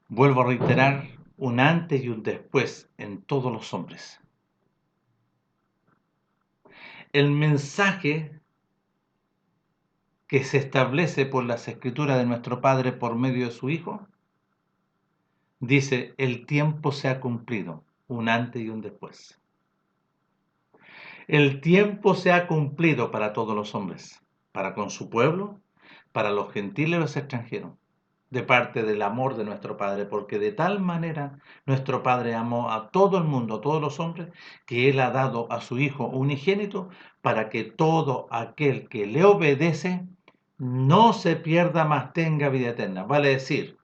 Vuelvo a reiterar, un antes y un después en todos los hombres. El mensaje que se establece por las escrituras de nuestro Padre por medio de su Hijo, dice, el tiempo se ha cumplido, un antes y un después. El tiempo se ha cumplido para todos los hombres, para con su pueblo, para los gentiles y los extranjeros, de parte del amor de nuestro Padre, porque de tal manera nuestro Padre amó a todo el mundo, a todos los hombres, que Él ha dado a su Hijo unigénito, para que todo aquel que le obedece no se pierda, mas tenga vida eterna. Vale decir,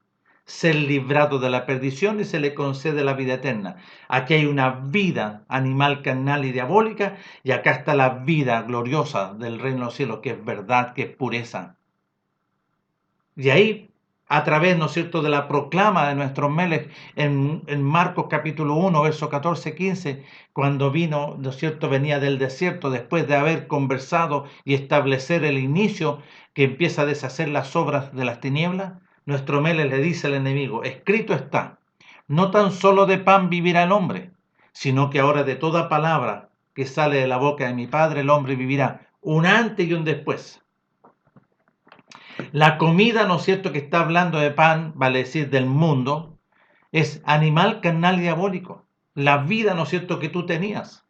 ser librado de la perdición y se le concede la vida eterna. Aquí hay una vida animal, carnal y diabólica, y acá está la vida gloriosa del reino de los cielos, que es verdad, que es pureza. Y ahí, a través, ¿no es cierto?, de la proclama de nuestro Melech en Marcos capítulo 1, verso 14, 15, cuando vino, ¿no es cierto?, venía del desierto después de haber conversado y establecer el inicio que empieza a deshacer las obras de las tinieblas, nuestro Melech le dice al enemigo, escrito está, no tan solo de pan vivirá el hombre, sino que ahora de toda palabra que sale de la boca de mi Padre el hombre vivirá, un antes y un después. La comida, ¿no es cierto?, que está hablando de pan, vale decir, del mundo, es animal, carnal y diabólico. La vida, ¿no es cierto?, que tú tenías.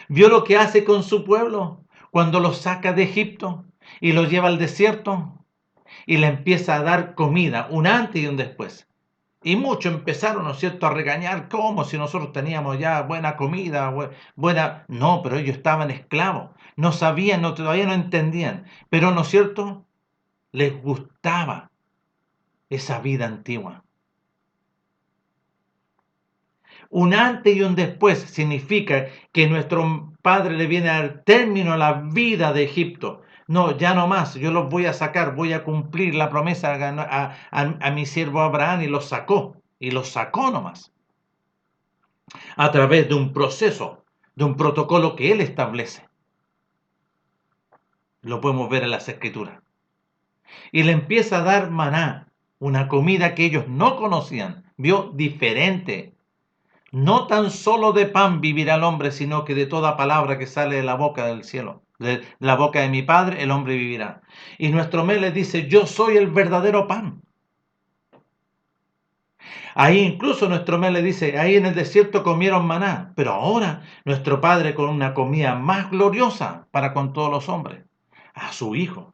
¿Vio lo que hace con su pueblo cuando los saca de Egipto y los lleva al desierto y le empieza a dar comida, un antes y un después? Y muchos empezaron, ¿no es cierto?, a regañar, ¿cómo si nosotros teníamos ya buena comida, buena? No, pero ellos estaban esclavos, no sabían, no, todavía no entendían, pero, ¿no es cierto?, les gustaba esa vida antigua. Un antes y un después significa que nuestro Padre le viene a dar término a la vida de Egipto. No, ya no más, yo los voy a sacar, voy a cumplir la promesa a mi siervo Abraham, y los sacó nomás, a través de un proceso, de un protocolo que él establece. Lo podemos ver en las escrituras. Y le empieza a dar maná, una comida que ellos no conocían, vio, diferente. No tan solo de pan vivirá el hombre, sino que de toda palabra que sale de la boca del cielo. De la boca de mi Padre, el hombre vivirá. Y nuestro Melech dice, yo soy el verdadero pan. Ahí incluso nuestro Melech dice, ahí en el desierto comieron maná, pero ahora nuestro Padre con una comida más gloriosa para con todos los hombres, a su Hijo.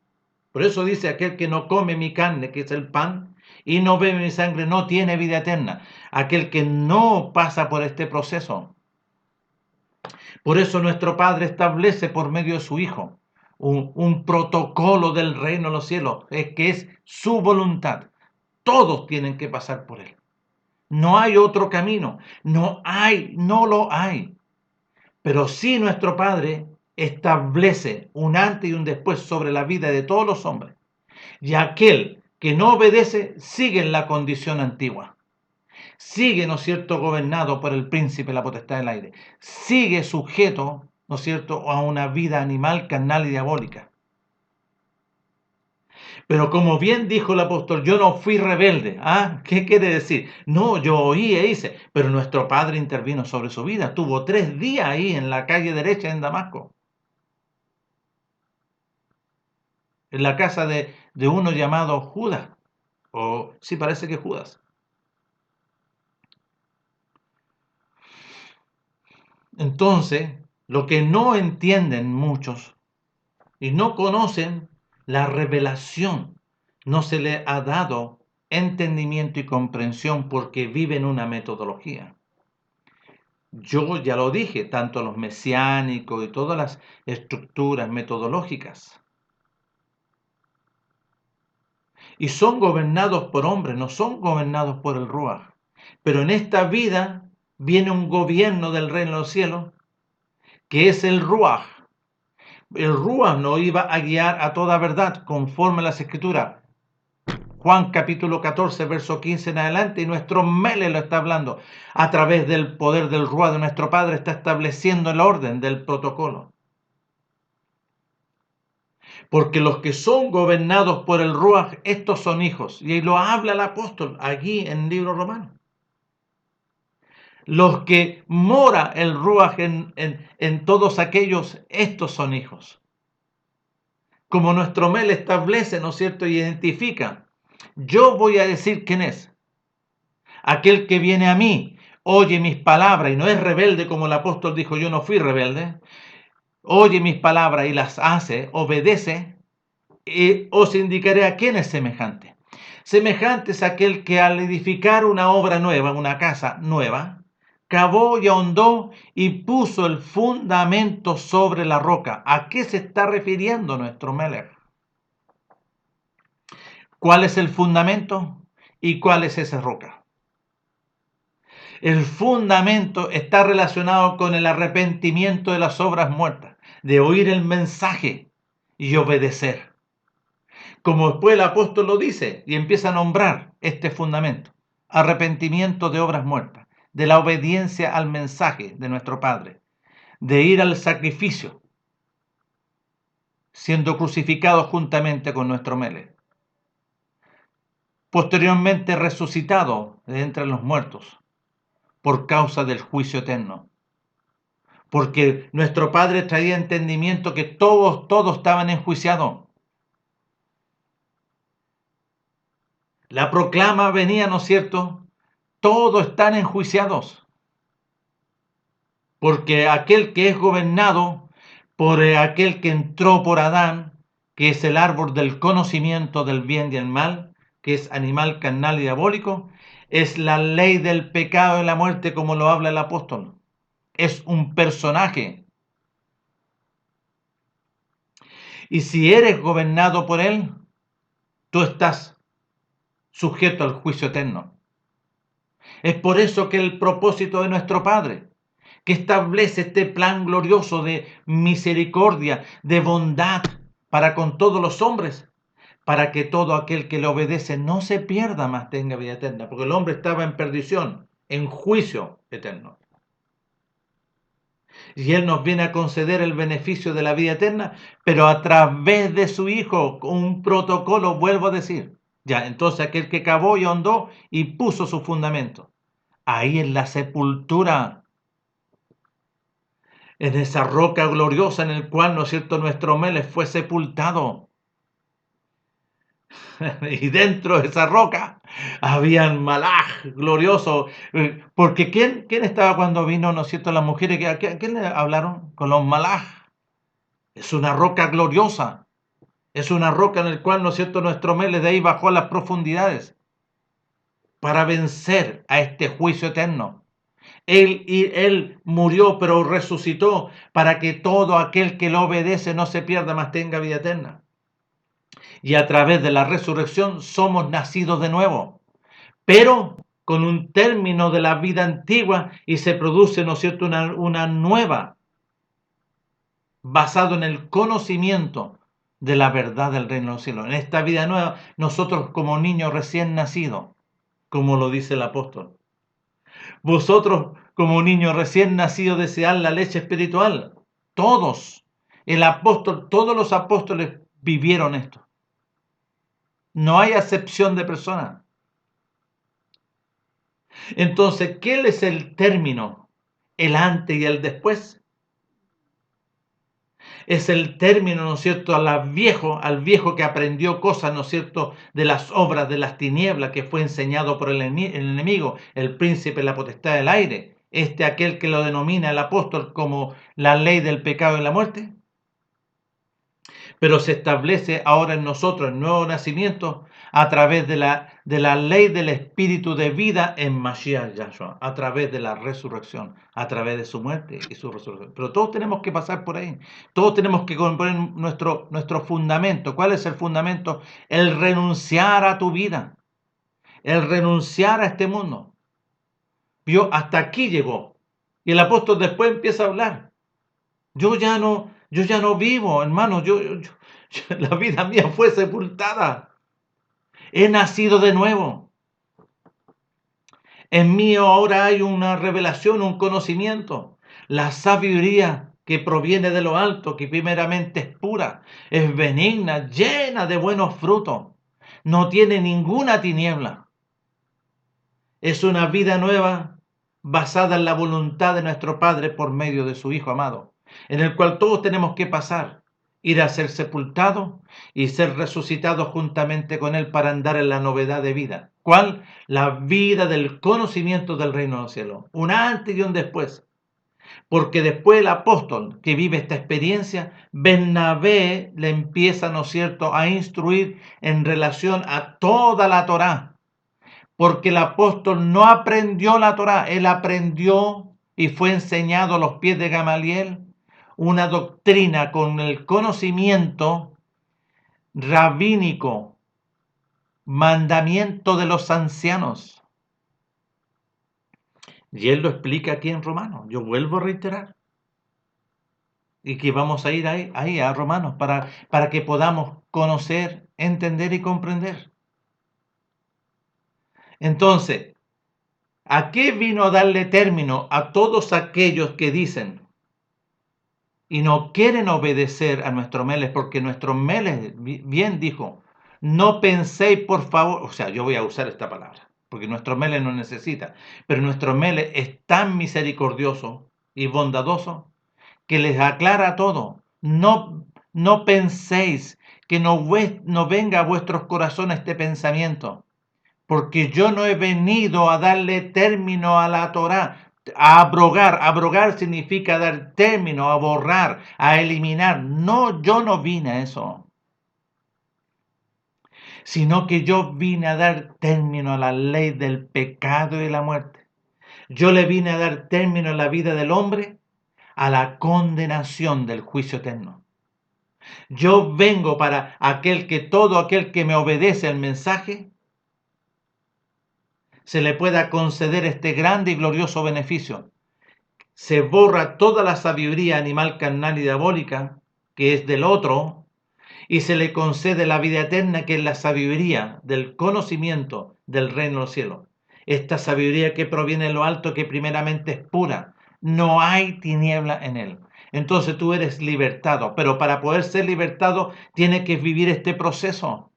Por eso dice, aquel que no come mi carne, que es el pan, y no bebe mi sangre, no tiene vida eterna. Aquel que no pasa por este proceso. Por eso nuestro Padre establece por medio de su Hijo un protocolo del reino de los cielos, que es su voluntad. Todos tienen que pasar por él. No hay otro camino. No lo hay. Pero sí nuestro Padre establece un antes y un después sobre la vida de todos los hombres. Y aquel que no obedece sigue en la condición antigua. Sigue, ¿no es cierto?, gobernado por el príncipe de la potestad del aire. Sigue sujeto, ¿no es cierto?, a una vida animal, carnal y diabólica. Pero como bien dijo el apóstol, yo no fui rebelde. ¿Ah? ¿Qué quiere decir? No, yo oí e hice, pero nuestro Padre intervino sobre su vida. Tuvo 3 días ahí en la calle derecha en Damasco, en la casa de uno llamado Judas, o sí parece que Judas. Entonces, lo que no entienden muchos y no conocen la revelación, no se le ha dado entendimiento y comprensión porque viven una metodología. Yo ya lo dije, tanto los mesiánicos y todas las estructuras metodológicas. Y son gobernados por hombres, no son gobernados por el Ruach. Pero en esta vida viene un gobierno del reino de los cielos, que es el Ruach. El Ruach nos iba a guiar a toda verdad, conforme a las escrituras. Juan capítulo 14, verso 15 en adelante, y nuestro Melech lo está hablando. A través del poder del Ruach de nuestro Padre está estableciendo el orden del protocolo. Porque los que son gobernados por el Ruach, estos son hijos. Y ahí lo habla el apóstol aquí en el libro romano. Los que mora el Ruach en todos aquellos, estos son hijos. Como nuestro Mel establece, ¿no es cierto?, y identifica. Yo voy a decir quién es. Aquel que viene a mí, oye mis palabras y no es rebelde como el apóstol dijo, yo no fui rebelde. Oye mis palabras y las hace, obedece, y os indicaré a quién es semejante. Semejante es aquel que al edificar una obra nueva, una casa nueva, cavó y ahondó y puso el fundamento sobre la roca. ¿A qué se está refiriendo nuestro Melech? ¿Cuál es el fundamento y cuál es esa roca? El fundamento está relacionado con el arrepentimiento de las obras muertas, de oír el mensaje y obedecer. Como después el apóstol lo dice y empieza a nombrar este fundamento, arrepentimiento de obras muertas, de la obediencia al mensaje de nuestro Padre, de ir al sacrificio, siendo crucificado juntamente con nuestro Mele. Posteriormente resucitado de entre los muertos por causa del juicio eterno. Porque nuestro Padre traía entendimiento que todos estaban enjuiciados. La proclama venía, ¿no es cierto? Todos están enjuiciados. Porque aquel que es gobernado por aquel que entró por Adán, que es el árbol del conocimiento del bien y el mal, que es animal, carnal y diabólico, es la ley del pecado y la muerte, como lo habla el apóstol. Es un personaje. Y si eres gobernado por él, tú estás sujeto al juicio eterno. Es por eso que el propósito de nuestro Padre, que establece este plan glorioso de misericordia, de bondad para con todos los hombres, para que todo aquel que le obedece no se pierda, más tenga vida eterna, porque el hombre estaba en perdición, en juicio eterno. Y Él nos viene a conceder el beneficio de la vida eterna, pero a través de su Hijo, con un protocolo, vuelvo a decir. Ya, entonces aquel que cavó y ahondó y puso su fundamento. Ahí en la sepultura, en esa roca gloriosa en el cual, ¿no es cierto?, nuestro Meles fue sepultado. Y dentro de esa roca habían malaj glorioso. Porque ¿quién estaba cuando vino, ¿no es cierto?, las mujeres? ¿A quién le hablaron? Con los malaj. Es una roca gloriosa. Es una roca en la cual, ¿no es cierto?, nuestro Meles de ahí bajó a las profundidades para vencer a este juicio eterno. Él murió, pero resucitó para que todo aquel que lo obedece no se pierda, mas tenga vida eterna. Y a través de la resurrección somos nacidos de nuevo, pero con un término de la vida antigua y se produce, ¿no es cierto?, una nueva, basado en el conocimiento de la verdad del reino de los cielos. En esta vida nueva, nosotros como niños recién nacidos, como lo dice el apóstol. Vosotros, como niños recién nacidos, desead la leche espiritual. Todos, todos los apóstoles vivieron esto. No hay acepción de persona. Entonces, ¿qué es el término? El antes y el después. Es el término, ¿no es cierto?, al viejo que aprendió cosas, ¿no es cierto?, de las obras de las tinieblas que fue enseñado por el enemigo, el príncipe de la potestad del aire, aquel que lo denomina el apóstol como la ley del pecado y la muerte. Pero se establece ahora en nosotros el nuevo nacimiento a través de la ley del espíritu de vida en Mashiach Yahshua, a través de la resurrección, a través de su muerte y su resurrección. Pero todos tenemos que pasar por ahí, todos tenemos que poner nuestro fundamento. ¿Cuál es el fundamento? El renunciar a tu vida, el renunciar a este mundo. Vio, hasta aquí llegó. Y el apóstol después empieza a hablar. Yo ya no vivo, hermano, la vida mía fue sepultada. He nacido de nuevo. En mí ahora hay una revelación, un conocimiento, la sabiduría que proviene de lo alto, que primeramente es pura, es benigna, llena de buenos frutos, no tiene ninguna tiniebla. Es una vida nueva basada en la voluntad de nuestro Padre por medio de su Hijo amado, en el cual todos tenemos que pasar, ir a ser sepultados y ser resucitados juntamente con Él para andar en la novedad de vida. ¿Cuál? La vida del conocimiento del reino de los cielos. Un antes y un después. Porque después el apóstol que vive esta experiencia, Bernabé le empieza, ¿no es cierto?, a instruir en relación a toda la Torá. Porque el apóstol no aprendió la Torá, él aprendió y fue enseñado a los pies de Gamaliel una doctrina con el conocimiento rabínico, mandamiento de los ancianos. Y él lo explica aquí en Romanos. Yo vuelvo a reiterar. Y que vamos a ir ahí a Romanos para que podamos conocer, entender y comprender. Entonces, ¿a qué vino a darle término a todos aquellos que dicen y no quieren obedecer a nuestro Meles? Porque nuestro Meles bien dijo, no penséis por favor, o sea, yo voy a usar esta palabra, porque nuestro Meles no necesita, pero nuestro Meles es tan misericordioso y bondadoso que les aclara todo. No penséis que no venga a vuestros corazones este pensamiento, porque yo no he venido a darle término a la Torá, a abrogar. Abrogar significa dar término, a borrar, a eliminar. No, yo no vine a eso, sino que yo vine a dar término a la ley del pecado y de la muerte. Yo le vine a dar término a la vida del hombre, a la condenación del juicio eterno. Yo vengo para todo aquel que me obedece al mensaje, se le pueda conceder este grande y glorioso beneficio. Se borra toda la sabiduría animal, carnal y diabólica, que es del otro, y se le concede la vida eterna, que es la sabiduría del conocimiento del reino de los cielos. Esta sabiduría que proviene de lo alto, que primeramente es pura, no hay tiniebla en él. Entonces tú eres libertado, pero para poder ser libertado tienes que vivir este proceso.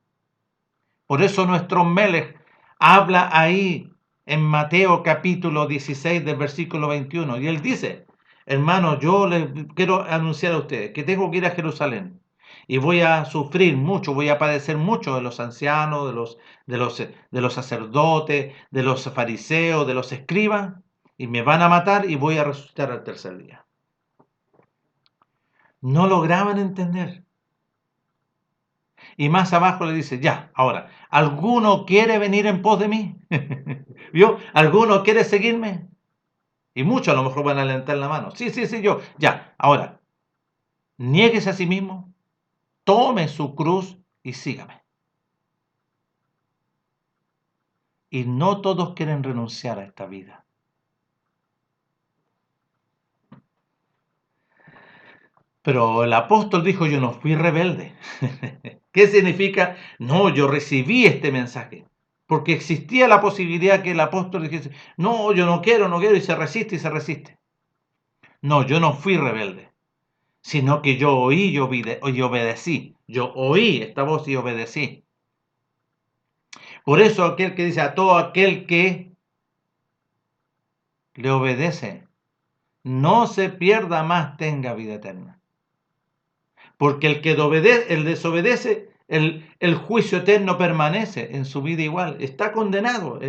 Por eso nuestro Melech habla ahí en Mateo capítulo 16 del versículo 21, y él dice, hermano, yo les quiero anunciar a ustedes que tengo que ir a Jerusalén y voy a sufrir mucho, voy a padecer mucho de los ancianos, de los sacerdotes, de los fariseos, de los escribas, y me van a matar y voy a resucitar al tercer día. No lograban entender. Y más abajo le dice, ya, ahora, ¿alguno quiere venir en pos de mí? ¿Vio? ¿Alguno quiere seguirme? Y muchos a lo mejor van a levantar la mano. Sí, yo. Ya, ahora, niéguese a sí mismo, tome su cruz y sígame. Y no todos quieren renunciar a esta vida. Pero el apóstol dijo, yo no fui rebelde. ¿Qué significa? No, yo recibí este mensaje. Porque existía la posibilidad que el apóstol dijese, no, yo no quiero, y se resiste y se resiste. No, yo no fui rebelde, sino que yo oí y obedecí. Yo oí esta voz y obedecí. Por eso aquel que dice, a todo aquel que le obedece, no se pierda más, tenga vida eterna. Porque el que desobedece, el juicio eterno permanece en su vida igual. Está condenado.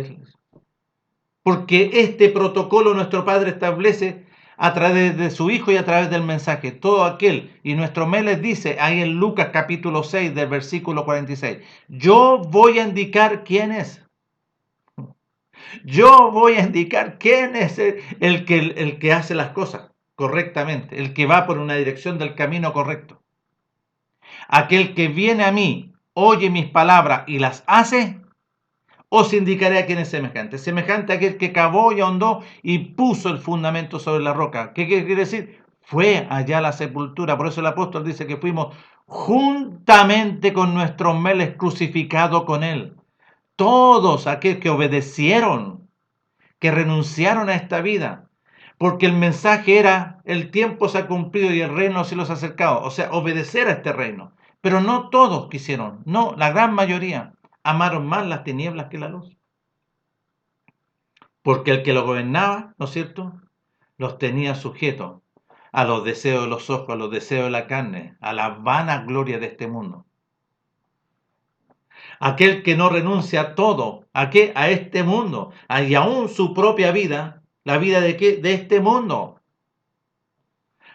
Porque este protocolo nuestro Padre establece a través de su Hijo y a través del mensaje. Todo aquel, y nuestro Meles dice ahí en Lucas capítulo 6 del versículo 46, yo voy a indicar quién es. Yo voy a indicar quién es el que hace las cosas correctamente, el que va por una dirección del camino correcto. Aquel que viene a mí, oye mis palabras y las hace, os indicaré a quién es semejante. Semejante a aquel que cavó y ahondó y puso el fundamento sobre la roca. ¿Qué quiere decir? Fue allá a la sepultura. Por eso el apóstol dice que fuimos juntamente con nuestros Meles crucificados con él. Todos aquellos que obedecieron, que renunciaron a esta vida, porque el mensaje era, el tiempo se ha cumplido y el reino de los cielos se ha acercado, o sea, obedecer a este reino. Pero no todos quisieron, no, la gran mayoría amaron más las tinieblas que la luz. Porque el que lo gobernaba, ¿no es cierto?, los tenía sujetos a los deseos de los ojos, a los deseos de la carne, a la vana gloria de este mundo. Aquel que no renuncia a todo, ¿a qué? A este mundo, y aún su propia vida, ¿la vida de qué? De este mundo.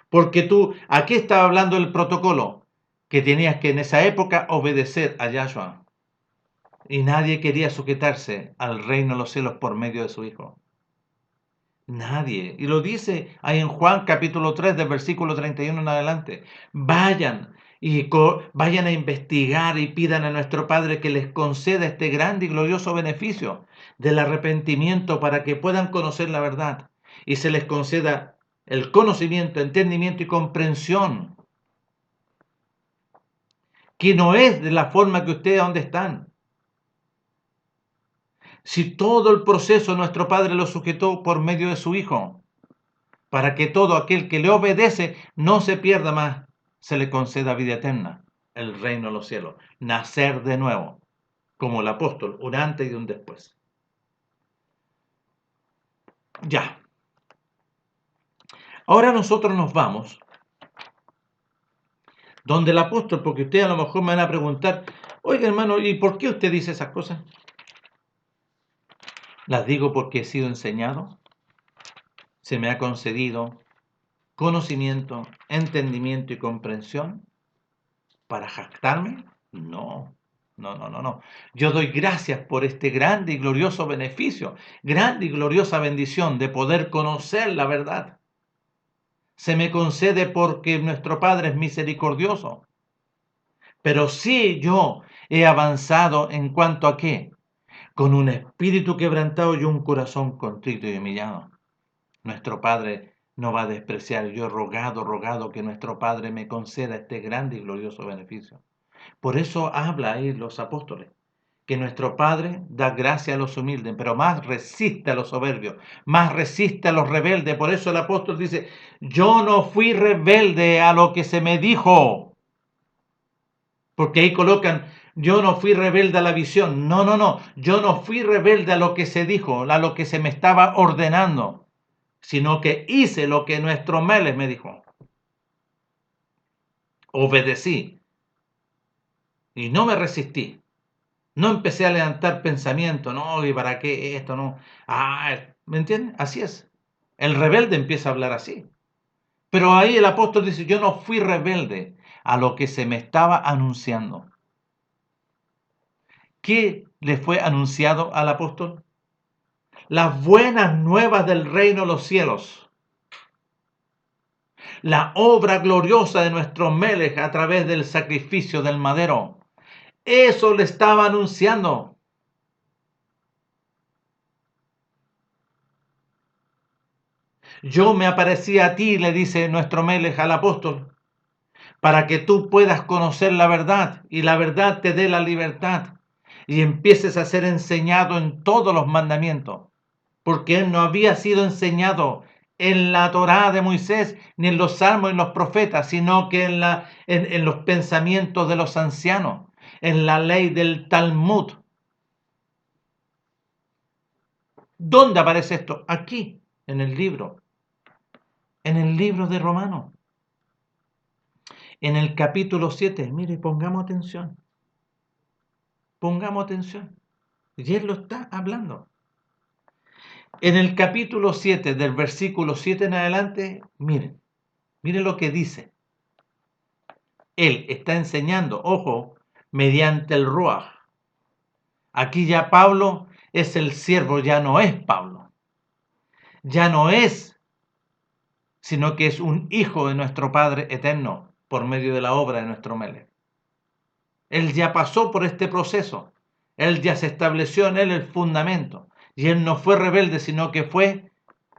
Porque tú, ¿a qué estaba hablando el protocolo? Que tenías que en esa época obedecer a Yahshua. Y nadie quería sujetarse al reino de los cielos por medio de su Hijo. Nadie. Y lo dice ahí en Juan capítulo 3 del versículo 31 en adelante. Vayan vayan a investigar y pidan a nuestro Padre que les conceda este grande y glorioso beneficio del arrepentimiento para que puedan conocer la verdad y se les conceda el conocimiento, entendimiento y comprensión, que no es de la forma que ustedes donde están. Si todo el proceso nuestro Padre lo sujetó por medio de su Hijo, para que todo aquel que le obedece no se pierda más, se le conceda vida eterna, el reino de los cielos, nacer de nuevo, como el apóstol, un antes y un después. Ya. Ahora nosotros nos vamos donde el apóstol, porque ustedes a lo mejor me van a preguntar, oiga hermano, ¿y por qué usted dice esas cosas? Las digo porque he sido enseñado, se me ha concedido conocimiento, entendimiento y comprensión para jactarme. No, no. Yo doy gracias por este grande y glorioso beneficio, grande y gloriosa bendición de poder conocer la verdad. Se me concede porque nuestro Padre es misericordioso. Pero sí yo he avanzado en cuanto a qué, con un espíritu quebrantado y un corazón contrito y humillado. Nuestro Padre no va a despreciar. Yo he rogado que nuestro Padre me conceda este grande y glorioso beneficio. Por eso habla ahí los apóstoles, que nuestro Padre da gracia a los humildes, pero más resiste a los soberbios, más resiste a los rebeldes. Por eso el apóstol dice, yo no fui rebelde a lo que se me dijo. Porque ahí colocan, yo no fui rebelde a la visión. No. Yo no fui rebelde a lo que se dijo, a lo que se me estaba ordenando, sino que hice lo que nuestro Meles me dijo. Obedecí. Y no me resistí. No empecé a levantar pensamiento, no, ¿y para qué esto? No. ¿Me entienden? Así es. El rebelde empieza a hablar así. Pero ahí el apóstol dice, yo no fui rebelde a lo que se me estaba anunciando. ¿Qué le fue anunciado al apóstol? Las buenas nuevas del reino de los cielos. La obra gloriosa de nuestro Melech a través del sacrificio del madero. Eso le estaba anunciando. Yo me aparecí a ti, le dice nuestro Melech al apóstol, para que tú puedas conocer la verdad y la verdad te dé la libertad y empieces a ser enseñado en todos los mandamientos, porque él no había sido enseñado en la Torá de Moisés, ni en los salmos y los profetas, sino que en los pensamientos de los ancianos, en la ley del Talmud. ¿Dónde aparece esto? Aquí, en el libro de Romanos. En el capítulo 7, mire, pongamos atención. Y él lo está hablando. En el capítulo 7, del versículo 7 en adelante, miren lo que dice. Él está enseñando, ojo, mediante el Ruach. Aquí ya Pablo es el siervo, ya no es Pablo. Ya no es, sino que es un hijo de nuestro Padre eterno por medio de la obra de nuestro Melech. Él ya pasó por este proceso. Él ya se estableció en él el fundamento. Y él no fue rebelde, sino que fue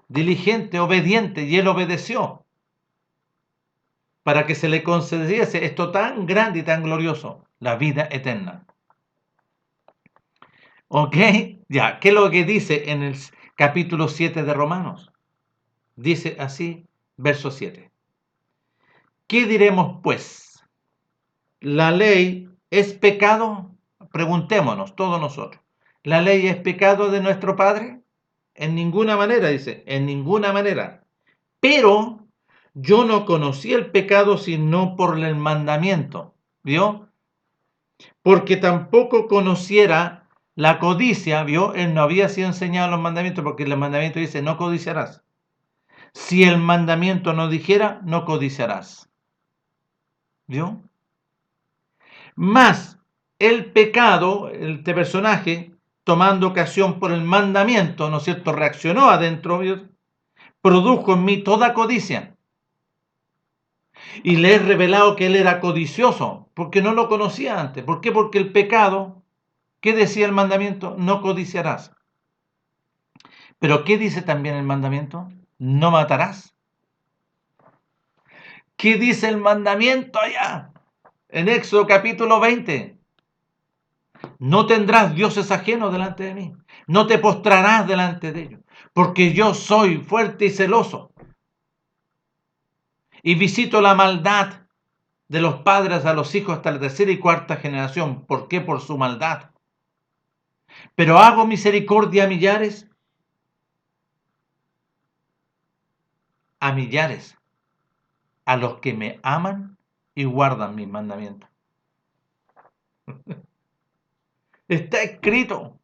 diligente, obediente, y él obedeció para que se le concediese esto tan grande y tan glorioso, la vida eterna. ¿Ok? Ya, ¿qué es lo que dice en el capítulo 7 de Romanos? Dice así, verso 7. ¿Qué diremos pues? ¿La ley es pecado? Preguntémonos todos nosotros. ¿La ley es pecado de nuestro Padre? En ninguna manera, dice, en ninguna manera. Pero yo no conocí el pecado sino por el mandamiento. ¿Vio? Porque tampoco conociera la codicia, ¿vio? Él no había sido enseñado los mandamientos porque el mandamiento dice, no codiciarás. Si el mandamiento no dijera, no codiciarás. ¿Vio? Más el pecado, este personaje, tomando ocasión por el mandamiento, ¿no es cierto?, reaccionó adentro, ¿vio? Produjo en mí toda codicia. Y le he revelado que él era codicioso, porque no lo conocía antes. ¿Por qué? Porque el pecado, ¿qué decía el mandamiento? No codiciarás. Pero ¿qué dice también el mandamiento? No matarás. ¿Qué dice el mandamiento allá? En Éxodo capítulo 20. No tendrás dioses ajenos delante de mí. No te postrarás delante de ellos. Porque yo soy fuerte y celoso. Y visito la maldad de los padres a los hijos hasta la tercera y cuarta generación. ¿Por qué? Por su maldad. Pero hago misericordia a millares, a los que me aman y guardan mis mandamientos. Está escrito,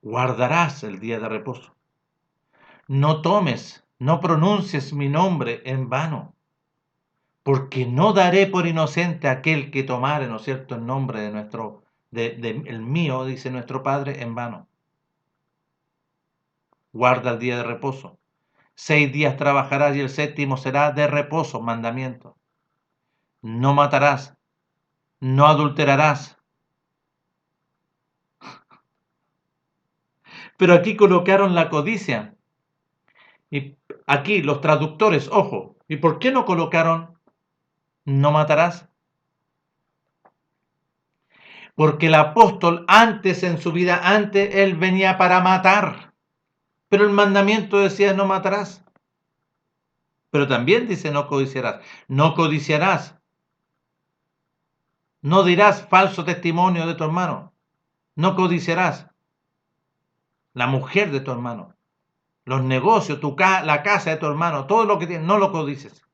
guardarás el día de reposo. No tomes, no pronuncies mi nombre en vano, porque no daré por inocente a aquel que tomare, ¿no es cierto?, el nombre el mío, dice nuestro Padre, en vano. Guarda el día de reposo. 6 días trabajarás y el séptimo será de reposo, mandamiento. No matarás, no adulterarás. Pero aquí colocaron la codicia. Y aquí los traductores, ojo, ¿y por qué no colocaron no matarás? Porque el apóstol antes en su vida, antes él venía para matar. Pero el mandamiento decía no matarás. Pero también dice no codiciarás. No codiciarás. No dirás falso testimonio de tu hermano. No codiciarás la mujer de tu hermano, los negocios, la casa de tu hermano, todo lo que tienes, no lo codices.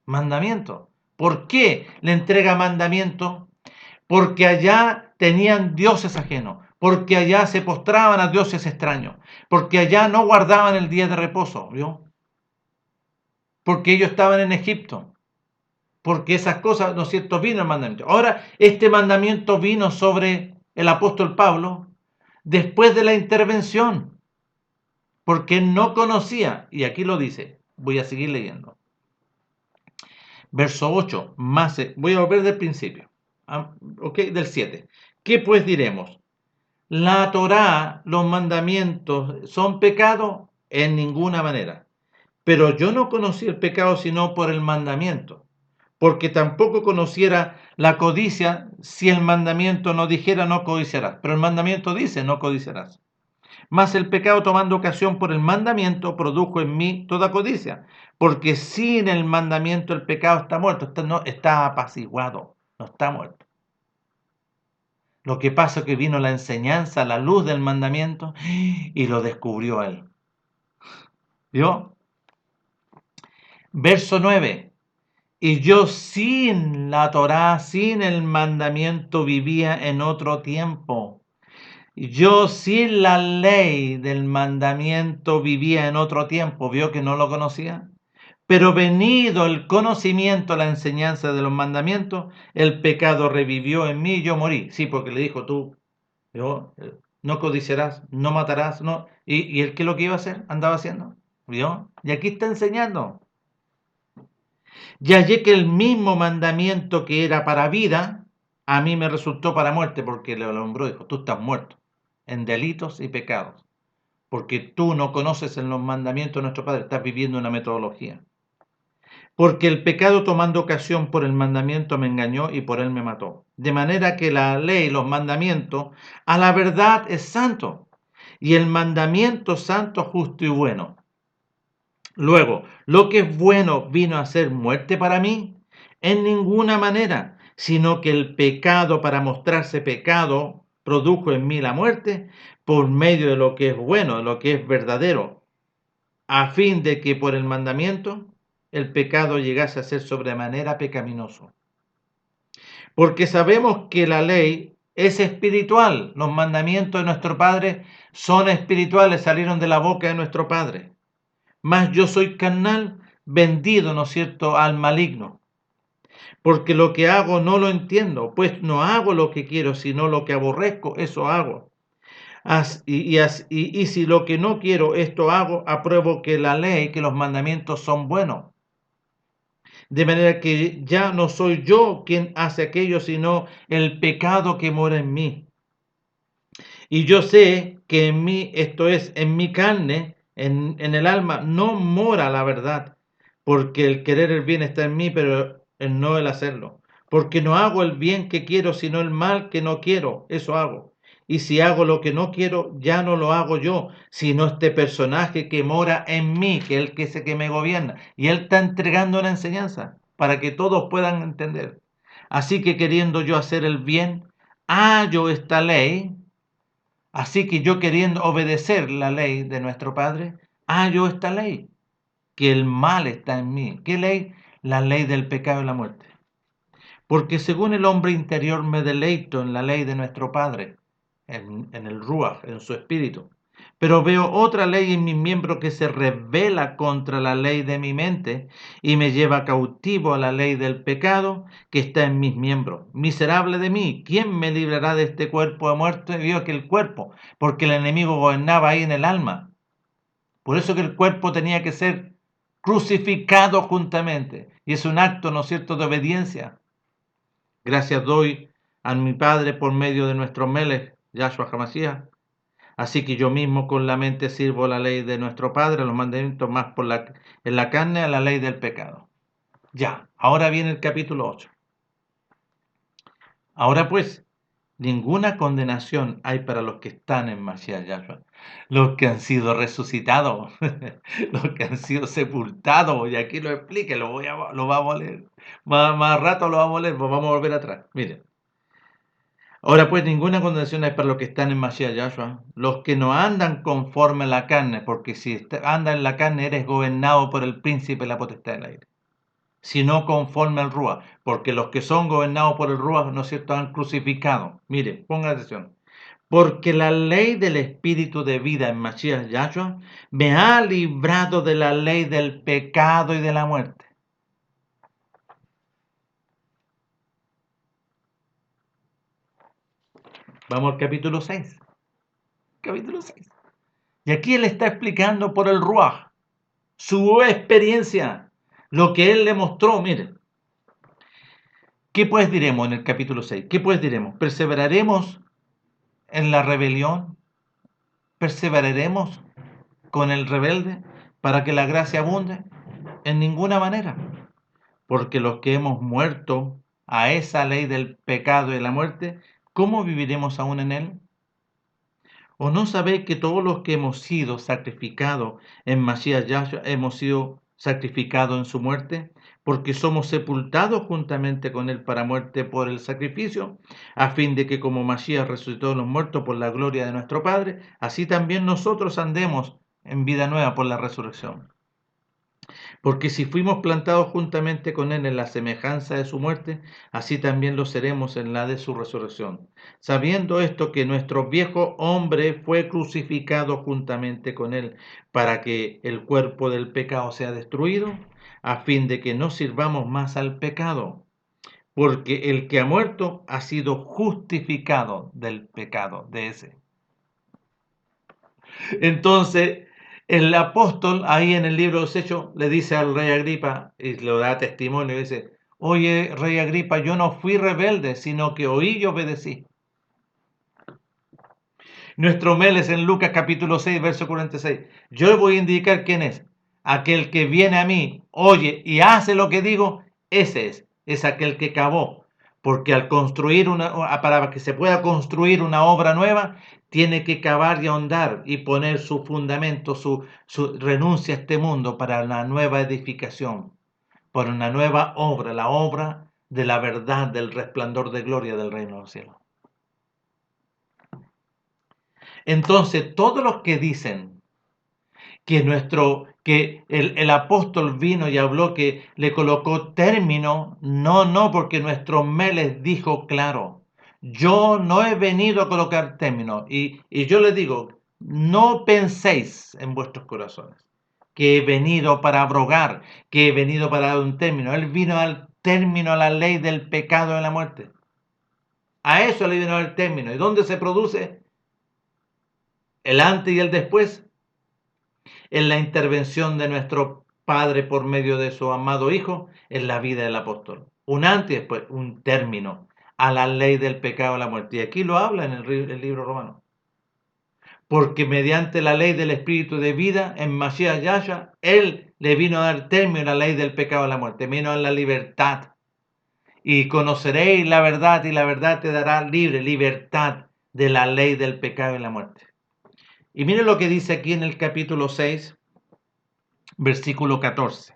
Mandamiento. ¿Por qué le entrega mandamiento? Porque allá tenían dioses ajenos, porque allá se postraban a dioses extraños, porque allá no guardaban el día de reposo, ¿vio? Porque ellos estaban en Egipto, porque esas cosas, ¿no es cierto?, vino el mandamiento. Ahora, este mandamiento vino sobre el apóstol Pablo después de la intervención, porque no conocía, y aquí lo dice, voy a seguir leyendo. Verso 8, voy a volver del principio, del 7. ¿Qué pues diremos? ¿La Torá, los mandamientos, son pecado? En ninguna manera. Pero yo no conocí el pecado sino por el mandamiento, porque tampoco conociera la codicia si el mandamiento no dijera no codiciarás. Pero el mandamiento dice no codiciarás. Mas el pecado tomando ocasión por el mandamiento produjo en mí toda codicia, porque sin el mandamiento el pecado está muerto, está apaciguado, no está muerto. Lo que pasa es que vino la enseñanza, la luz del mandamiento y lo descubrió él. ¿Vio? Verso 9. Y yo sin la Torá, sin el mandamiento vivía en otro tiempo. Yo sin la ley del mandamiento vivía en otro tiempo. ¿Vio que no lo conocía? Pero venido el conocimiento, la enseñanza de los mandamientos, el pecado revivió en mí y yo morí. Sí, porque le dijo no codiciarás, no matarás, no. ¿Y él qué es lo que iba a hacer? Andaba haciendo. ¿Vio? Y aquí está enseñando. Y hallé que el mismo mandamiento que era para vida, a mí me resultó para muerte, porque le alumbró, dijo, tú estás muerto en delitos y pecados, porque tú no conoces en los mandamientos de nuestro Padre, estás viviendo una metodología. Porque el pecado tomando ocasión por el mandamiento me engañó y por él me mató. De manera que la ley, los mandamientos, a la verdad es santo, y el mandamiento santo, justo y bueno. Luego, lo que es bueno vino a ser muerte para mí, en ninguna manera, sino que el pecado para mostrarse pecado produjo en mí la muerte por medio de lo que es bueno, de lo que es verdadero, a fin de que por el mandamiento el pecado llegase a ser sobremanera pecaminoso. Porque sabemos que la ley es espiritual, los mandamientos de nuestro Padre son espirituales, salieron de la boca de nuestro Padre. Mas yo soy carnal, vendido, ¿no es cierto?, al maligno. Porque lo que hago no lo entiendo, pues no hago lo que quiero, sino lo que aborrezco, eso hago. Y si lo que no quiero, esto hago, apruebo que la ley, que los mandamientos son buenos. De manera que ya no soy yo quien hace aquello, sino el pecado que mora en mí. Y yo sé que en mí, esto es, en mi carne, en el alma, no mora la verdad, porque el querer el bien está en mí, pero el no el hacerlo. Porque no hago el bien que quiero, sino el mal que no quiero, eso hago. Y si hago lo que no quiero, ya no lo hago yo, sino este personaje que mora en mí, que es el que me gobierna. Y él está entregando una enseñanza para que todos puedan entender. Así que queriendo yo hacer el bien, hallo esta ley. Así que yo queriendo obedecer la ley de nuestro Padre, hallo esta ley, que el mal está en mí. ¿Qué ley? La ley del pecado y la muerte. Porque según el hombre interior me deleito en la ley de nuestro Padre, en el Ruach, en su espíritu. Pero veo otra ley en mi miembro que se rebela contra la ley de mi mente y me lleva cautivo a la ley del pecado que está en mis miembros. Miserable de mí, ¿quién me librará de este cuerpo de muerte? Vio que el cuerpo, porque el enemigo gobernaba ahí en el alma. Por eso que el cuerpo tenía que ser crucificado juntamente. Y es un acto, ¿no es cierto?, de obediencia. Gracias doy a mi Padre por medio de nuestro Melech, Yahshua HaMashiach. Así que yo mismo con la mente sirvo la ley de nuestro Padre, los mandamientos más en la carne a la ley del pecado. Ya, ahora viene el capítulo 8. Ahora pues, ninguna condenación hay para los que están en Mashiach Yahshua, los que han sido resucitados, los que han sido sepultados, y aquí lo explique, lo vamos a leer, más rato lo vamos a leer, pues vamos a volver atrás, miren. Ahora pues ninguna condenación hay para los que están en Mashiach Yahshua, los que no andan conforme a la carne, porque si andas en la carne eres gobernado por el príncipe de la potestad del aire, sino conforme al Ruach, porque los que son gobernados por el Ruach, ¿no es cierto?, han crucificado. Mire, ponga atención. Porque la ley del espíritu de vida en Mashiach Yahshua me ha librado de la ley del pecado y de la muerte. Vamos al capítulo 6. Capítulo 6. Y aquí él está explicando por el Ruach su experiencia, lo que él le mostró. Miren, ¿qué pues diremos en el capítulo 6? ¿Qué pues diremos? ¿Perseveraremos en la rebelión? ¿Perseveraremos con el rebelde para que la gracia abunde? En ninguna manera. Porque los que hemos muerto a esa ley del pecado y la muerte, ¿cómo viviremos aún en él? ¿O no sabéis que todos los que hemos sido sacrificados en Mashiach Yahshua hemos sido sacrificados en su muerte? Porque somos sepultados juntamente con él para muerte por el sacrificio, a fin de que como Mashiach resucitó de los muertos por la gloria de nuestro Padre, así también nosotros andemos en vida nueva por la resurrección. Porque si fuimos plantados juntamente con él en la semejanza de su muerte, así también lo seremos en la de su resurrección. Sabiendo esto, que nuestro viejo hombre fue crucificado juntamente con él, para que el cuerpo del pecado sea destruido, a fin de que no sirvamos más al pecado. Porque el que ha muerto ha sido justificado del pecado de ese. Entonces, el apóstol ahí en el libro de los Hechos le dice al rey Agripa, y le da testimonio, y dice: oye, rey Agripa, yo no fui rebelde, sino que oí y obedecí. Nuestro Meles en Lucas capítulo 6, verso 46. Yo voy a indicar quién es. Aquel que viene a mí, oye y hace lo que digo, ese es aquel que cavó. porque al construir para que se pueda construir una obra nueva, tiene que cavar y ahondar y poner su fundamento, su renuncia a este mundo para la nueva edificación, por una nueva obra, la obra de la verdad, del resplandor de gloria del reino de los cielos. Entonces, todos los que dicen que el apóstol vino y habló, que le colocó término, no, porque nuestro Meles dijo claro, yo no he venido a colocar término, y yo les digo, no penséis en vuestros corazones que he venido para abrogar, que he venido para dar un término. Él vino al término a la ley del pecado y de la muerte. A eso le vino el término. ¿Y dónde se produce? El antes y el después, en la intervención de nuestro Padre por medio de su amado Hijo en la vida del apóstol. Un antes y después, un término a la ley del pecado y la muerte. Y aquí lo habla en el libro romano. Porque mediante la ley del Espíritu de vida, en Mashiach Yahshua, Él le vino a dar término a la ley del pecado y la muerte, vino a la libertad. Y conoceréis la verdad, y la verdad te dará libertad de la ley del pecado y la muerte. Y miren lo que dice aquí en el capítulo 6, versículo 14,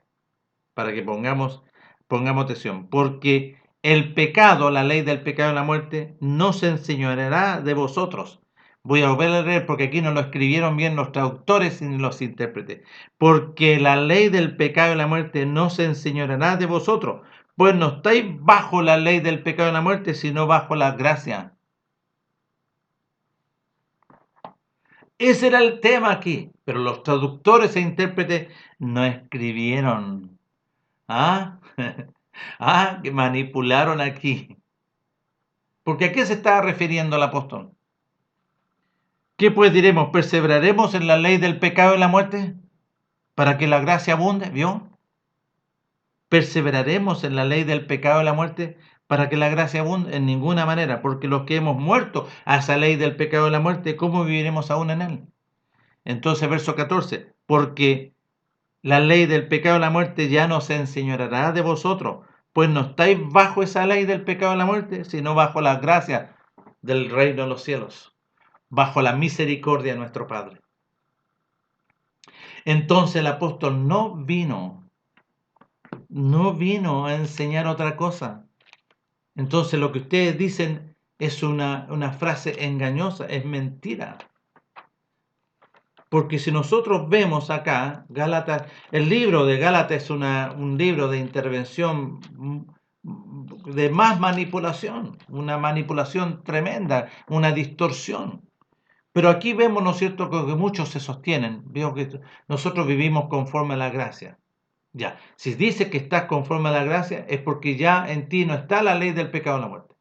para que pongamos atención. Porque el pecado, la ley del pecado y la muerte, no se enseñoreará de vosotros. Voy a volver a leer porque aquí no lo escribieron bien los traductores ni los intérpretes. Porque la ley del pecado y la muerte no se enseñoreará de vosotros, pues no estáis bajo la ley del pecado y la muerte, sino bajo la gracia. Ese era el tema aquí, pero los traductores e intérpretes no escribieron. ¿Ah? Que manipularon aquí. Porque ¿a qué se estaba refiriendo el apóstol? ¿Qué pues diremos? ¿Perseveraremos en la ley del pecado y la muerte para que la gracia abunde? ¿Vio? ¿Perseveraremos en la ley del pecado y la muerte para que la gracia abunde? En ninguna manera, porque los que hemos muerto a esa ley del pecado y la muerte, ¿cómo viviremos aún en él? Entonces, verso 14, porque la ley del pecado y la muerte ya no se enseñoreará de vosotros, pues no estáis bajo esa ley del pecado y la muerte, sino bajo la gracia del reino de los cielos, bajo la misericordia de nuestro Padre. Entonces el apóstol no vino a enseñar otra cosa. Entonces lo que ustedes dicen es una frase engañosa, es mentira. Porque si nosotros vemos acá, Gálatas, el libro de Gálatas es un libro de intervención de más manipulación, una manipulación tremenda, una distorsión. Pero aquí vemos, ¿no es cierto?, que muchos se sostienen. Veo que nosotros vivimos conforme a la gracia. Ya, si dices que estás conforme a la gracia, es porque ya en ti no está la ley del pecado y la muerte.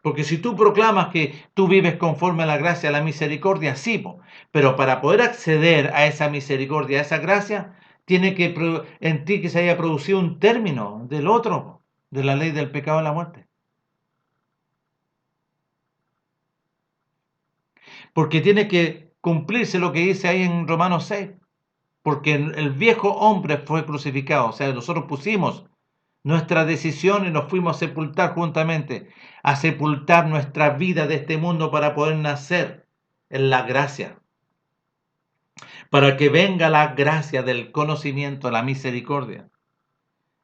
Porque si tú proclamas que tú vives conforme a la gracia, a la misericordia, sí, pero para poder acceder a esa misericordia, a esa gracia, tiene que en ti que se haya producido un término del otro, de la ley del pecado y la muerte. Porque tiene que cumplirse lo que dice ahí en Romanos 6, porque el viejo hombre fue crucificado, o sea, nosotros pusimos nuestra decisión y nos fuimos a sepultar juntamente, a sepultar nuestra vida de este mundo para poder nacer en la gracia, para que venga la gracia del conocimiento, la misericordia.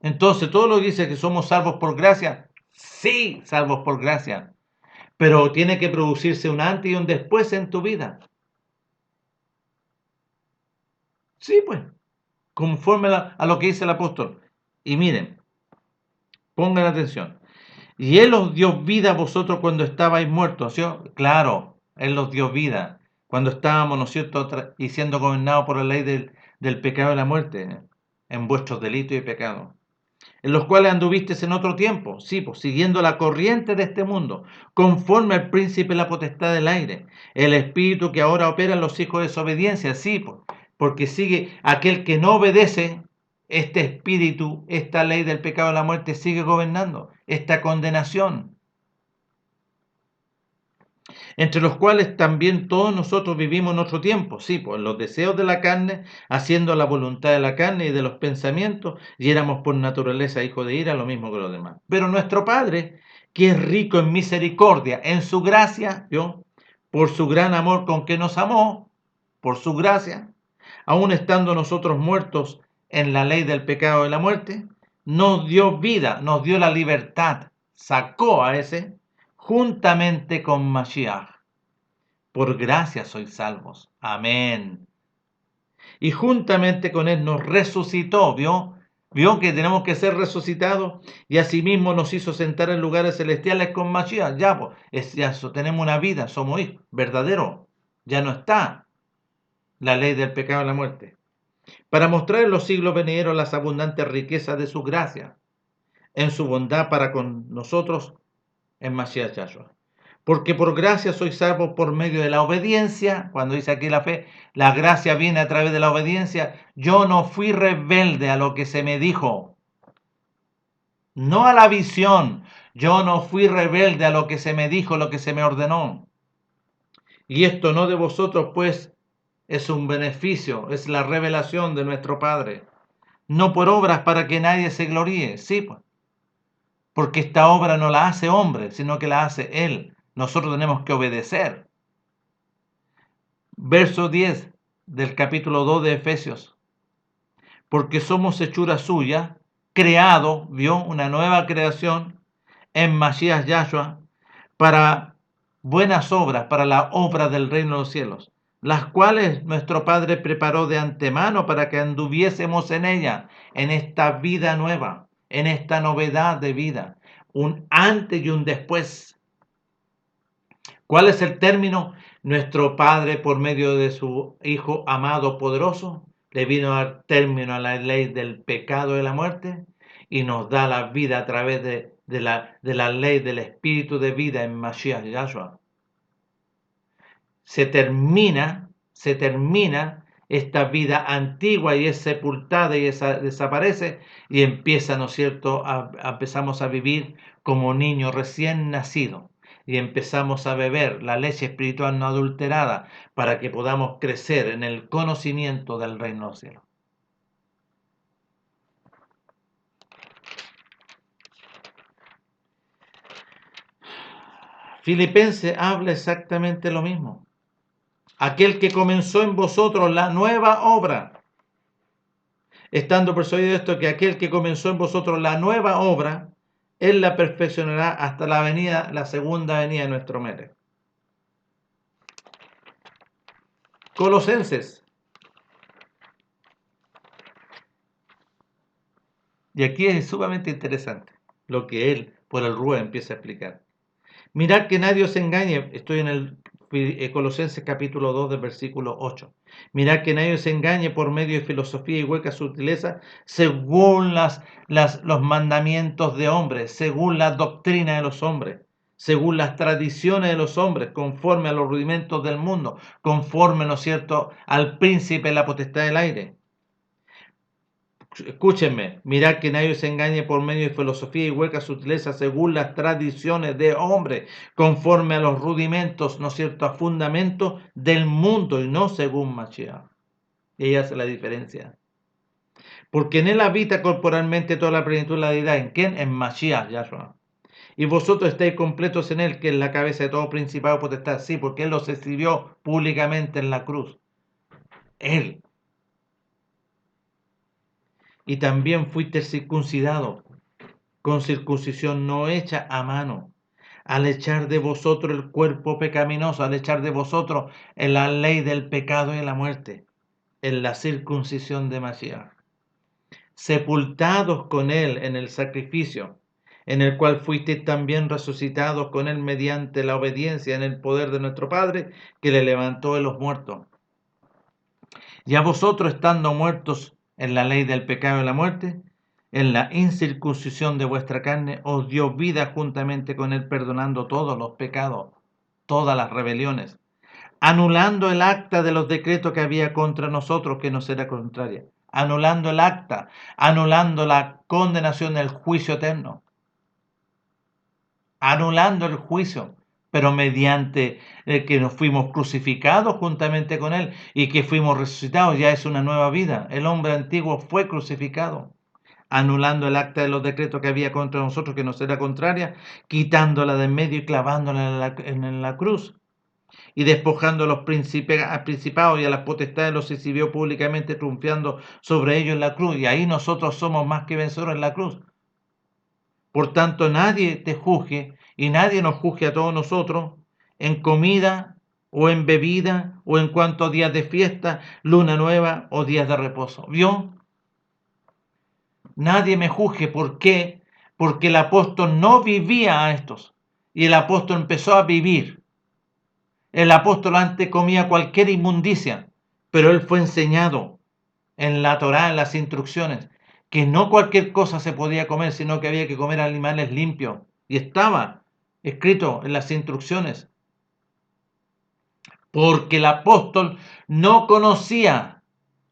Entonces, todo lo que dice que somos salvos por gracia, sí, salvos por gracia, pero tiene que producirse un antes y un después en tu vida. Sí, pues, conforme a lo que dice el apóstol. Y miren, pongan atención. Y Él os dio vida a vosotros cuando estabais muertos, ¿sí? Claro, Él os dio vida cuando estábamos, ¿no es cierto?, y siendo gobernados por la ley del pecado y la muerte, en vuestros delitos y pecados, en los cuales anduvisteis en otro tiempo, sí, pues, siguiendo la corriente de este mundo, conforme al príncipe de la potestad del aire, el espíritu que ahora opera en los hijos de desobediencia, sí, pues, porque sigue aquel que no obedece. Este espíritu, esta ley del pecado y la muerte sigue gobernando, esta condenación. entre los cuales también todos nosotros vivimos en otro tiempo, sí, pues los deseos de la carne, haciendo la voluntad de la carne y de los pensamientos, y éramos por naturaleza hijos de ira, lo mismo que los demás. Pero nuestro Padre, que es rico en misericordia, en su gracia, ¿yo? Por su gran amor con que nos amó, por su gracia, aun estando nosotros muertos en la ley del pecado y la muerte, nos dio vida, nos dio la libertad, sacó a ese juntamente con Mashiach. Por gracia sois salvos. Amén. Y juntamente con él nos resucitó, ¿vio? Vio que tenemos que ser resucitados y asimismo nos hizo sentar en lugares celestiales con Mashiach. Ya, pues, ya tenemos una vida, somos hijos, verdadero. Ya no está la ley del pecado y la muerte. Para mostrar en los siglos venideros las abundantes riquezas de su gracia, en su bondad para con nosotros en Mashiach Yahshua. Porque por gracia sois salvos por medio de la obediencia. Cuando dice aquí la fe, la gracia viene a través de la obediencia. Yo no fui rebelde a lo que se me dijo, no a la visión. Yo no fui rebelde a lo que se me dijo, lo que se me ordenó. Y esto no de vosotros, pues, es un beneficio, es la revelación de nuestro Padre. No por obras para que nadie se gloríe, sí, pues, porque esta obra no la hace hombre, sino que la hace Él. Nosotros tenemos que obedecer. Verso 10 del capítulo 2 de Efesios. Porque somos hechura suya, creado, vio, una nueva creación en Mashiach Yahshua, para buenas obras, para la obra del reino de los cielos, las cuales nuestro Padre preparó de antemano para que anduviésemos en ella, en esta vida nueva, en esta novedad de vida, un antes y un después. ¿Cuál es el término? Nuestro Padre, por medio de su Hijo amado, poderoso, le vino a dar término a la ley del pecado y de la muerte y nos da la vida a través de la ley del espíritu de vida en Mashiach Yahshua. Se termina esta vida antigua y es sepultada y desaparece y empieza, ¿no es cierto?, empezamos a vivir como niño recién nacido y empezamos a beber la leche espiritual no adulterada para que podamos crecer en el conocimiento del reino de los cielos. Filipenses habla exactamente lo mismo. Aquel que comenzó en vosotros la nueva obra, estando persuadido de esto, que aquel que comenzó en vosotros la nueva obra, Él la perfeccionará hasta la segunda venida de nuestro Mesías. Colosenses. Y aquí es sumamente interesante lo que él, por el Rúa, empieza a explicar. Mirad que nadie os engañe, estoy en el Colosenses capítulo 2 del versículo 8. Mirad que nadie os engañe por medio de filosofía y hueca sutileza, según los mandamientos de hombres, según la doctrina de los hombres, según las tradiciones de los hombres, conforme a los rudimentos del mundo, conforme, ¿no es cierto?, al príncipe de la potestad del aire. Escúchenme, mirad que nadie se engañe por medio de filosofía y hueca sutileza según las tradiciones de hombre, conforme a los rudimentos, ¿no es cierto?, a fundamentos del mundo y no según Mashiach. Y ella hace la diferencia. Porque en él habita corporalmente toda la plenitud de la deidad. ¿En quién? En Mashiach, Yahshua. Y vosotros estáis completos en él, que es la cabeza de todo principado potestad. Sí, porque él los exhibió públicamente en la cruz. Él. Y también fuiste circuncidado con circuncisión no hecha a mano, al echar de vosotros el cuerpo pecaminoso, al echar de vosotros en la ley del pecado y la muerte, en la circuncisión de Mashiach, sepultados con él en el sacrificio, en el cual fuisteis también resucitados con él mediante la obediencia en el poder de nuestro Padre, que le levantó de los muertos. Y a vosotros, estando muertos en la ley del pecado y la muerte, en la incircuncisión de vuestra carne, os dio vida juntamente con él, perdonando todos los pecados, todas las rebeliones, anulando el acta de los decretos que había contra nosotros, que nos era contraria, anulando el acta, anulando la condenación del juicio eterno, anulando el juicio, pero mediante que nos fuimos crucificados juntamente con Él y que fuimos resucitados, ya es una nueva vida. El hombre antiguo fue crucificado, anulando el acta de los decretos que había contra nosotros, que nos era contraria, quitándola de en medio y clavándola en la cruz. Y despojando a los principados y a las potestades, los exhibió públicamente, triunfando sobre ellos en la cruz. Y ahí nosotros somos más que vencedores en la cruz. Por tanto, nadie te juzgue y nadie nos juzgue a todos nosotros en comida o en bebida o en cuanto a días de fiesta, luna nueva o días de reposo. ¿Vio? Nadie me juzgue. ¿Por qué? Porque el apóstol no vivía a estos y el apóstol empezó a vivir. El apóstol antes comía cualquier inmundicia, pero él fue enseñado en la Torá, en las instrucciones, que no cualquier cosa se podía comer, sino que había que comer animales limpios. Y estaba escrito en las instrucciones. Porque el apóstol no conocía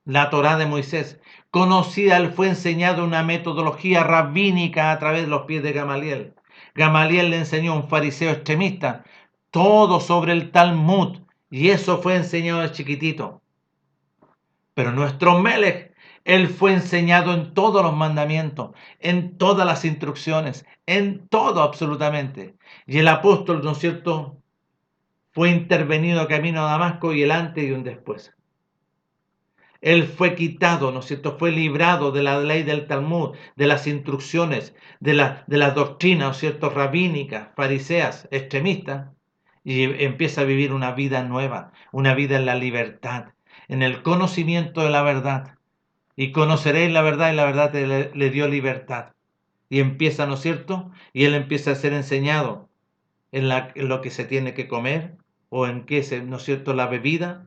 la Torá de Moisés. Conocía, él fue enseñado una metodología rabínica a través de los pies de Gamaliel. Gamaliel le enseñó a un fariseo extremista todo sobre el Talmud. Y eso fue enseñado de chiquitito. Pero nuestro Melech, él fue enseñado en todos los mandamientos, en todas las instrucciones, en todo absolutamente. Y el apóstol, ¿no es cierto?, fue intervenido camino a Damasco y el antes y un después. Él fue quitado, ¿no es cierto?, fue librado de la ley del Talmud, de las instrucciones, de la doctrina, ¿no es cierto?, rabínicas, fariseas, extremistas, y empieza a vivir una vida nueva, una vida en la libertad, en el conocimiento de la verdad. Y conoceréis la verdad y la verdad le dio libertad. Y empieza, ¿no es cierto? Y él empieza a ser enseñado en lo que se tiene que comer, o en qué, ¿no es cierto?, la bebida,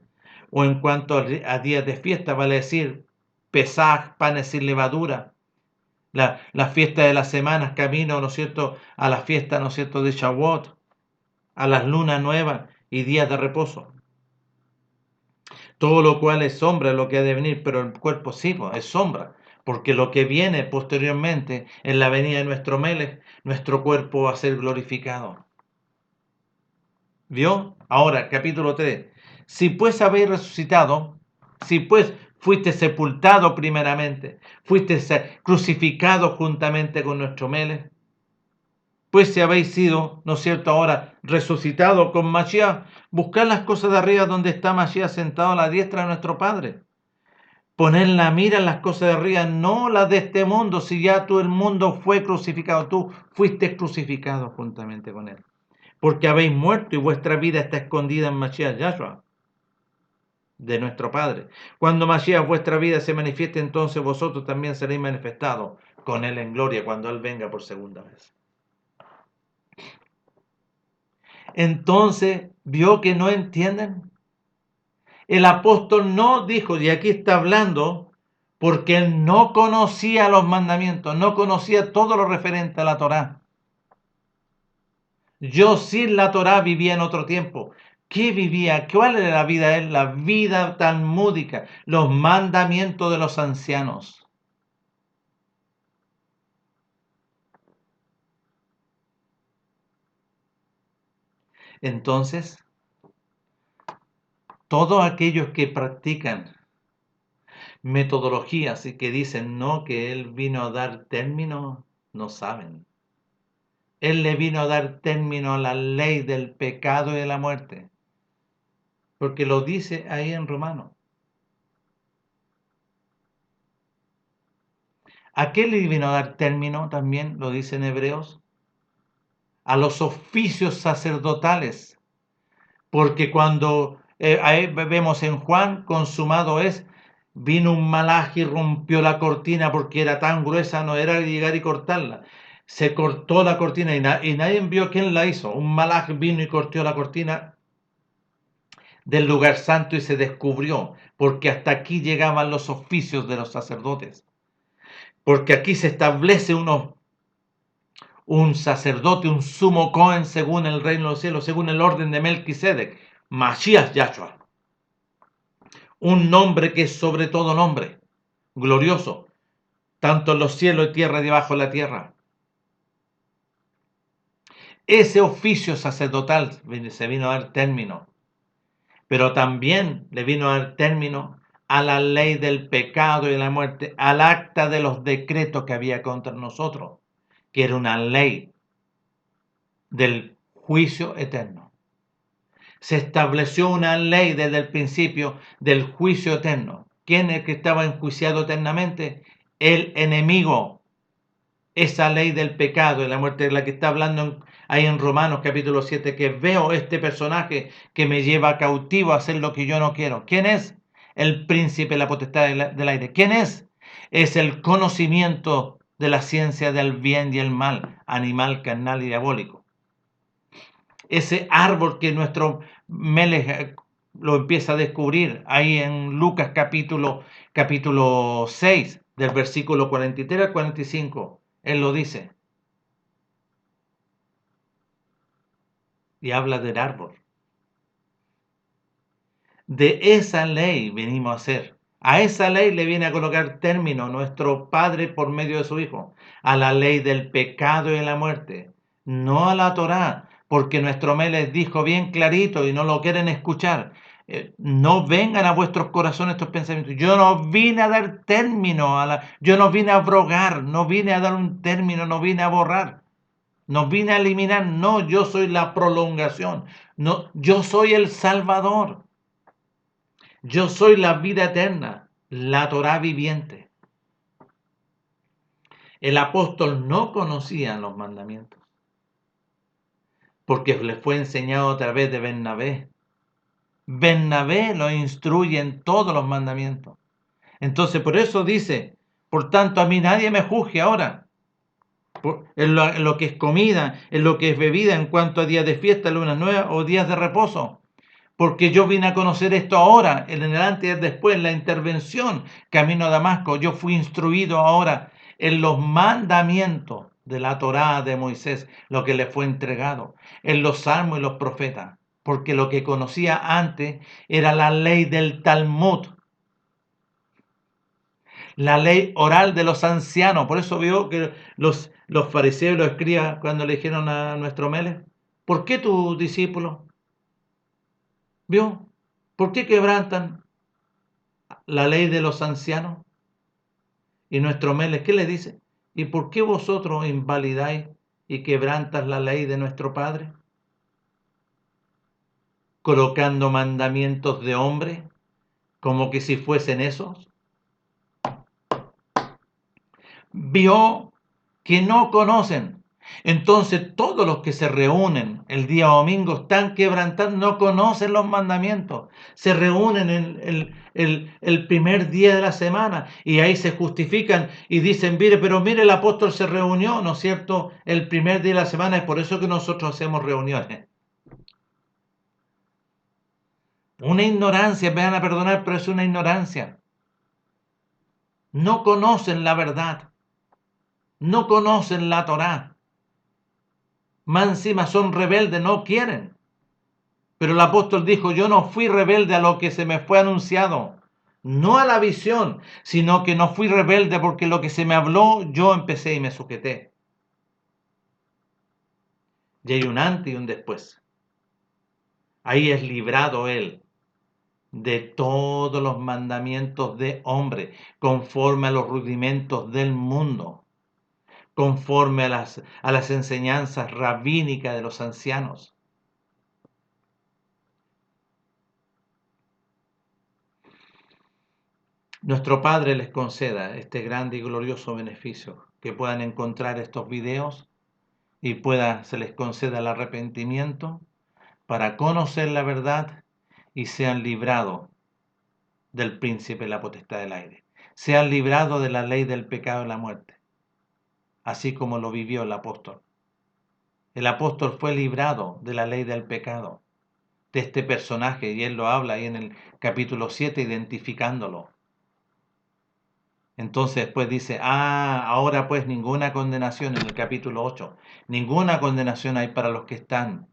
o en cuanto a días de fiesta, vale decir, Pesaj, panes sin levadura, la fiesta de las semanas, camino, ¿no es cierto?, a la fiesta, ¿no es cierto?, de Shavuot, a las lunas nuevas y días de reposo. Todo lo cual es sombra, lo que ha de venir, pero el cuerpo sí, es sombra, porque lo que viene posteriormente en la venida de nuestro Melech, nuestro cuerpo va a ser glorificado. ¿Vio? Ahora, capítulo 3. Si pues habéis resucitado, si pues fuiste sepultado primeramente, fuiste crucificado juntamente con nuestro Melech, pues si habéis sido, ¿no es cierto?, ahora resucitado con Mashiach, buscad las cosas de arriba donde está Mashiach sentado a la diestra de nuestro Padre. Poner la mira en las cosas de arriba, no las de este mundo, si ya tú el mundo fue crucificado, tú fuiste crucificado juntamente con él. Porque habéis muerto y vuestra vida está escondida en Mashiach Yahshua, de nuestro Padre. Cuando Mashiach vuestra vida se manifieste, entonces vosotros también seréis manifestados con él en gloria cuando él venga por segunda vez. Entonces, ¿vio que no entienden? El apóstol no dijo, y aquí está hablando, porque él no conocía los mandamientos, no conocía todo lo referente a la Torá. Yo sin la Torá vivía en otro tiempo. ¿Qué vivía? ¿Cuál era la vida de él? La vida talmúdica, los mandamientos de los ancianos. Entonces, todos aquellos que practican metodologías y que dicen no, que él vino a dar término, no saben. Él le vino a dar término a la ley del pecado y de la muerte. Porque lo dice ahí en Romanos. ¿A qué le vino a dar término? También lo dice en Hebreos. A los oficios sacerdotales. Porque cuando ahí vemos en Juan, consumado es, vino un malaj y rompió la cortina porque era tan gruesa, no era llegar y cortarla. Se cortó la cortina y nadie vio quién la hizo. Un malaj vino y cortó la cortina del lugar santo y se descubrió, porque hasta aquí llegaban los oficios de los sacerdotes. Porque aquí se establece un sacerdote, un sumo Cohen según el reino de los cielos, según el orden de Melquisedec, Mashiach Yahshua. Un nombre que es sobre todo nombre, glorioso, tanto en los cielos y tierra y debajo de la tierra. ese oficio sacerdotal se vino a dar término, pero también le vino a dar término a la ley del pecado y de la muerte, al acta de los decretos que había contra nosotros, que era una ley del juicio eterno. Se estableció una ley desde el principio del juicio eterno. ¿Quién es el que estaba enjuiciado eternamente? El enemigo. Esa ley del pecado y la muerte de la que está hablando ahí en Romanos capítulo 7, que veo este personaje que me lleva cautivo a hacer lo que yo no quiero. ¿Quién es? El príncipe de la potestad del aire. ¿Quién es? Es el conocimiento de la ciencia del bien y el mal, animal, carnal y diabólico. Ese árbol que nuestro Melech lo empieza a descubrir ahí en Lucas capítulo 6, del versículo 43 al 45. Él lo dice. Y habla del árbol. De esa ley venimos a ser. A esa ley le viene a colocar término nuestro Padre por medio de su Hijo. A la ley del pecado y de la muerte. No a la Torá, porque nuestro Melech dijo bien clarito y no lo quieren escuchar. No vengan a vuestros corazones estos pensamientos. Yo no vine a dar término yo no vine a abrogar, no vine a dar un término, no vine a borrar. No vine a eliminar, no, yo soy la prolongación. No, yo soy el Salvador. Yo soy la vida eterna, la Torá viviente. El apóstol no conocía los mandamientos, porque le fue enseñado a través de Bernabé. Bernabé lo instruye en todos los mandamientos. Entonces, por eso dice, por tanto, a mí nadie me juzgue ahora, en lo que es comida, en lo que es bebida, en cuanto a días de fiesta, lunas nuevas o días de reposo. Porque yo vine a conocer esto ahora, en el antes y el después, la intervención, camino a Damasco. Yo fui instruido ahora en los mandamientos de la Torá de Moisés, lo que le fue entregado, en los salmos y los profetas. Porque lo que conocía antes era la ley del Talmud, la ley oral de los ancianos. Por eso veo que los fariseos y los escribas, cuando le dijeron a nuestro Melech, ¿por qué tus discípulos? ¿Vio? ¿Por qué quebrantan la ley de los ancianos? Y nuestro Melech, ¿qué le dice? ¿Y por qué vosotros invalidáis y quebrantas la ley de nuestro Padre? Colocando mandamientos de hombre como que si fuesen esos. Vio que no conocen. Entonces todos los que se reúnen el día domingo están quebrantando, no conocen los mandamientos. Se reúnen el primer día de la semana y ahí se justifican y dicen, pero mire, el apóstol se reunió, ¿no es cierto? El primer día de la semana, es por eso que nosotros hacemos reuniones. Una ignorancia, me van a perdonar, pero es una ignorancia. No conocen la verdad. No conocen la Torá. Más encima son rebeldes, no quieren. Pero el apóstol dijo, yo no fui rebelde a lo que se me fue anunciado, no a la visión, sino que no fui rebelde porque lo que se me habló, yo empecé y me sujeté. Y hay un antes y un después. Ahí es librado él de todos los mandamientos de hombre, conforme a los rudimentos del mundo, conforme a las enseñanzas rabínicas de los ancianos. Nuestro Padre les conceda este grande y glorioso beneficio, que puedan encontrar estos videos y se les conceda el arrepentimiento para conocer la verdad y sean librados del príncipe de la potestad del aire. Sean librados de la ley del pecado y la muerte, así como lo vivió el apóstol. El apóstol fue librado de la ley del pecado, de este personaje, y él lo habla ahí en el capítulo 7, identificándolo. Entonces después dice, ahora pues ninguna condenación en el capítulo 8. Ninguna condenación hay para los que están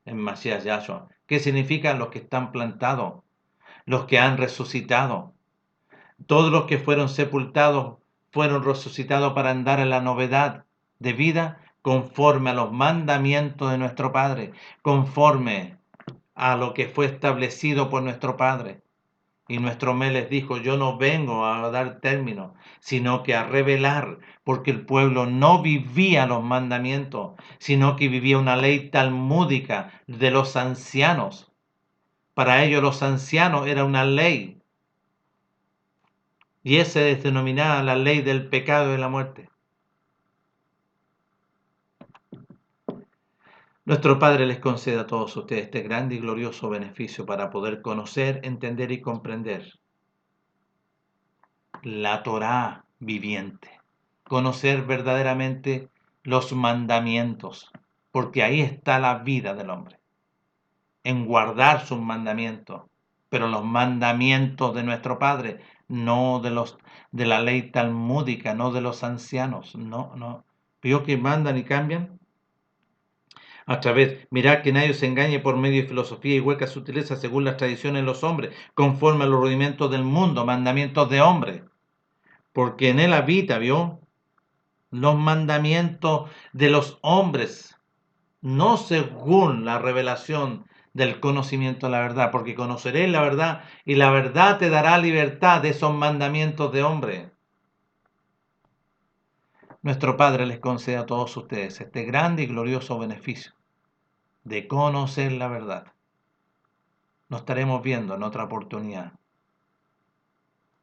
en Masías Yahshua. ¿Qué significa? Los que están plantados, los que han resucitado. Todos los que fueron sepultados fueron resucitados para andar en la novedad de vida conforme a los mandamientos de nuestro Padre, conforme a lo que fue establecido por nuestro Padre. Y nuestro les dijo, yo no vengo a dar término, sino que a revelar, porque el pueblo no vivía los mandamientos, sino que vivía una ley talmúdica de los ancianos. Para ellos los ancianos era una ley, y esa es denominada la ley del pecado y de la muerte. Nuestro Padre les concede a todos ustedes este grande y glorioso beneficio para poder conocer, entender y comprender la Torá viviente, conocer verdaderamente los mandamientos, porque ahí está la vida del hombre, en guardar sus mandamientos, pero los mandamientos de nuestro Padre, no de la ley talmúdica, no de los ancianos, no. ¿Vio que mandan y cambian? A través, mirad que nadie se engañe por medio de filosofía y huecas sutilezas según las tradiciones de los hombres, conforme a los rudimentos del mundo, mandamientos de hombres. Porque en él habita, ¿vio? Los mandamientos de los hombres, no según la revelación del conocimiento de la verdad, porque conoceréis la verdad y la verdad te dará libertad de esos mandamientos de hombre. Nuestro Padre les concede a todos ustedes este grande y glorioso beneficio de conocer la verdad. Nos estaremos viendo en otra oportunidad.